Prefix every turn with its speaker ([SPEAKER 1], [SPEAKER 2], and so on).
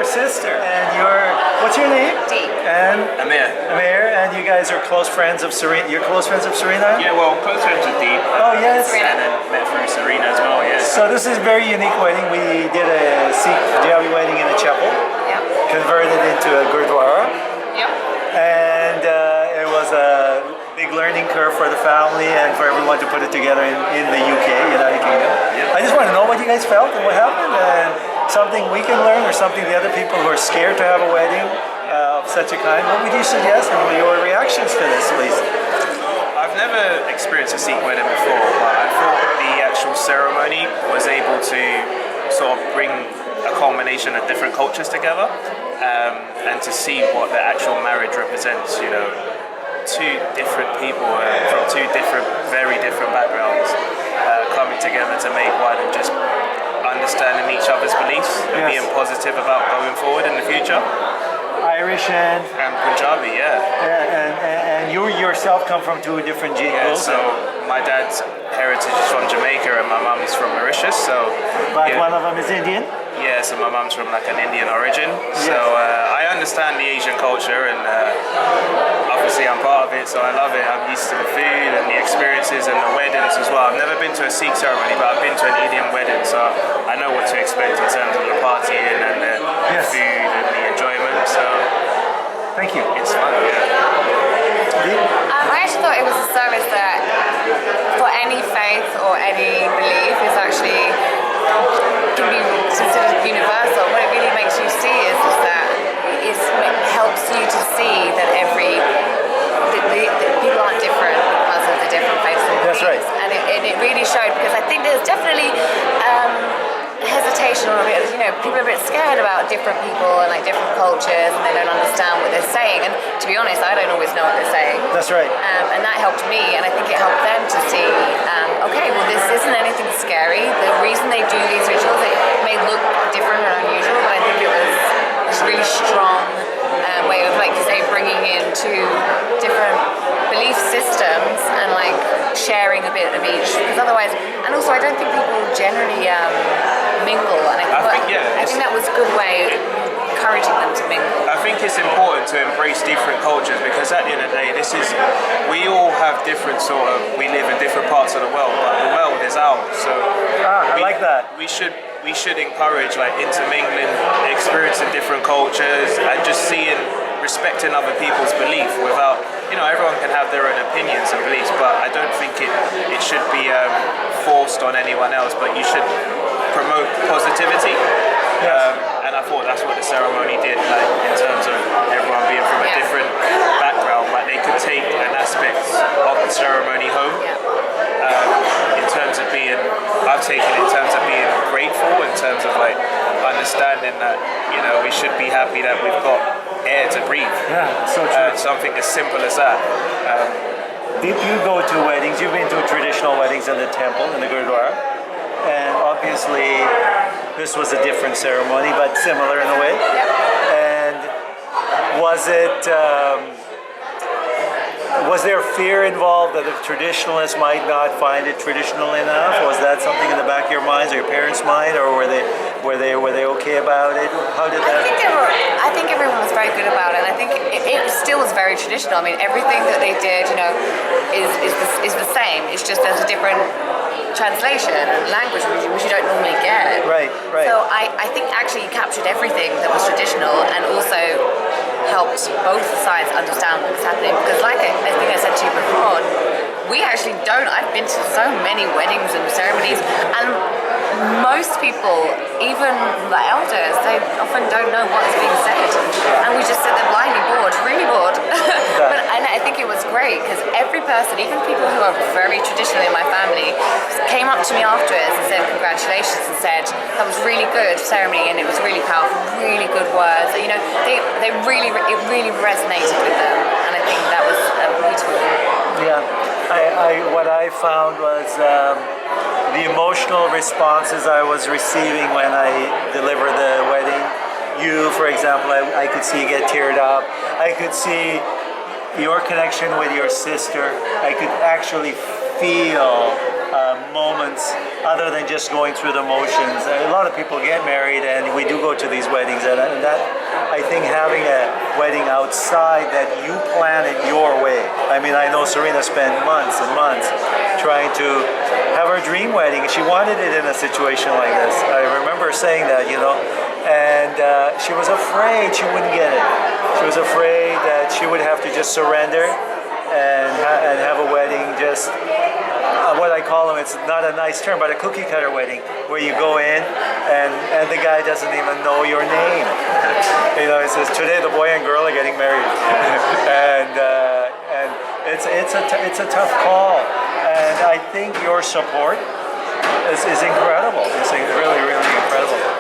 [SPEAKER 1] your sister. And what's your name?
[SPEAKER 2] Dee.
[SPEAKER 1] And
[SPEAKER 3] Amir.
[SPEAKER 1] Amir, and you guys are close friends of Serena. You're close friends of Serena?
[SPEAKER 3] Yeah, well, close friends with Dee.
[SPEAKER 1] Oh, yes.
[SPEAKER 3] And then met through Serena as well, yes.
[SPEAKER 1] So this is a very unique wedding. We did a Sikh Punjabi wedding in a chapel, converted into a gurdwara. And it was a big learning curve for the family and for everyone to put it together in the UK, United Kingdom. I just want to know what you guys felt and what happened, and something we can learn or something the other people who are scared to have a wedding of such a kind. What would you suggest, and what are your reactions to this, please?
[SPEAKER 3] I've never experienced a Sikh wedding before, but I thought the actual ceremony was able to sort of bring a culmination of different cultures together, and to see what the actual marriage represents, you know, two different people from two very different backgrounds coming together to make one and just understanding each other's beliefs and being positive about going forward in the future.
[SPEAKER 1] Irish and
[SPEAKER 3] Punjabi,
[SPEAKER 1] and you yourself come from two different genes.
[SPEAKER 3] Yeah, so my dad's heritage is from Jamaica and my mum's from Mauritius. So,
[SPEAKER 1] but one of them is Indian.
[SPEAKER 3] Yeah, so my mum's from like an Indian origin. So I understand the Asian culture, and obviously I'm part of it, so I love it. I'm used to the food and the experiences and the weddings as well. I've never been to a Sikh ceremony, but I've been to an Indian wedding, so I know what to expect in terms of the partying and the food and the enjoyment. So
[SPEAKER 1] thank you.
[SPEAKER 3] It's fun,
[SPEAKER 2] I actually thought it was a service that, for any faith or any belief, is actually can be considered universal. What it really makes you see is that it helps you to see that that people aren't different because of the different faiths and beliefs.
[SPEAKER 1] That's right.
[SPEAKER 2] And it really showed, because I think there's definitely hesitation, or people are a bit scared about different people and like different cultures, and they don't understand what they're saying. And to be honest, I don't always know what they're saying.
[SPEAKER 1] That's right.
[SPEAKER 2] And that helped me, and I think it helped them to see, okay, well, this isn't anything scary. The reason they do these rituals, it may look different and unusual, but I think it was this really strong way of, like you say, bringing in two different belief systems and like sharing a bit of each. Because otherwise, and also I don't think people generally mingle, and I think that was a good way of encouraging them to mingle.
[SPEAKER 3] I think it's important to embrace different cultures, because at the end of the day, we all have different we live in different parts of the world, but the world is ours. So
[SPEAKER 1] I like that.
[SPEAKER 3] We should encourage like intermingling, experiencing different cultures, and just respecting other people's belief without, everyone can have their own opinions and beliefs, but I don't think it should be forced on anyone else, but you should promote positivity. And I thought that's what the ceremony did, like in terms of everyone being from a different background, but they could take an aspect of the ceremony home. I've taken it in terms of being grateful, in terms of like understanding that, we should be happy that we've got air to breathe.
[SPEAKER 1] Yeah, so true.
[SPEAKER 3] Something as simple as that.
[SPEAKER 1] Did you go to weddings? You've been to traditional weddings in the temple, in the Gurdwara, and obviously this was a different ceremony, but similar in a way. And was there fear involved that if traditionalists might not find it traditional enough? Was that something in the back of your minds or your parents' mind, or were they okay about it? How did that?
[SPEAKER 2] I think everyone was very good about it, and I think it still was very traditional. I mean, everything that they did, is the same. It's just there's a different translation and language which you don't normally get.
[SPEAKER 1] Right.
[SPEAKER 2] So I think actually you captured everything that was traditional, and also helped both sides understand what was happening. Because like I think I said to you before, I've been to so many weddings and ceremonies, and most people, even the elders, they often don't know what's being said, and we just sit there blindly bored, really bored. And I think it was great, because every person, even people who are very traditional in my family, came up to me afterwards and said congratulations, and said that was really good ceremony, and it was really powerful, really good words. It really resonated with them, and I think that was beautiful.
[SPEAKER 1] Yeah, what I found was the emotional responses I was receiving when I delivered the wedding. You, for example, I could see you get teared up. I could see your connection with your sister. I could actually feel moments other than just going through the motions. A lot of people get married, and we do go to these weddings, and that I think having a wedding outside that you plan it your way. I mean, I know Serena spent months and months trying to have her dream wedding. She wanted it in a situation like this. I remember saying that, and she was afraid she wouldn't get it. She was afraid that she would have to just surrender and have a wedding, just what I call them, it's not a nice term, but a cookie cutter wedding, where you go in and the guy doesn't even know your name. It says today the boy and girl are getting married, and it's a tough call, and I think your support is incredible. It's really, really incredible.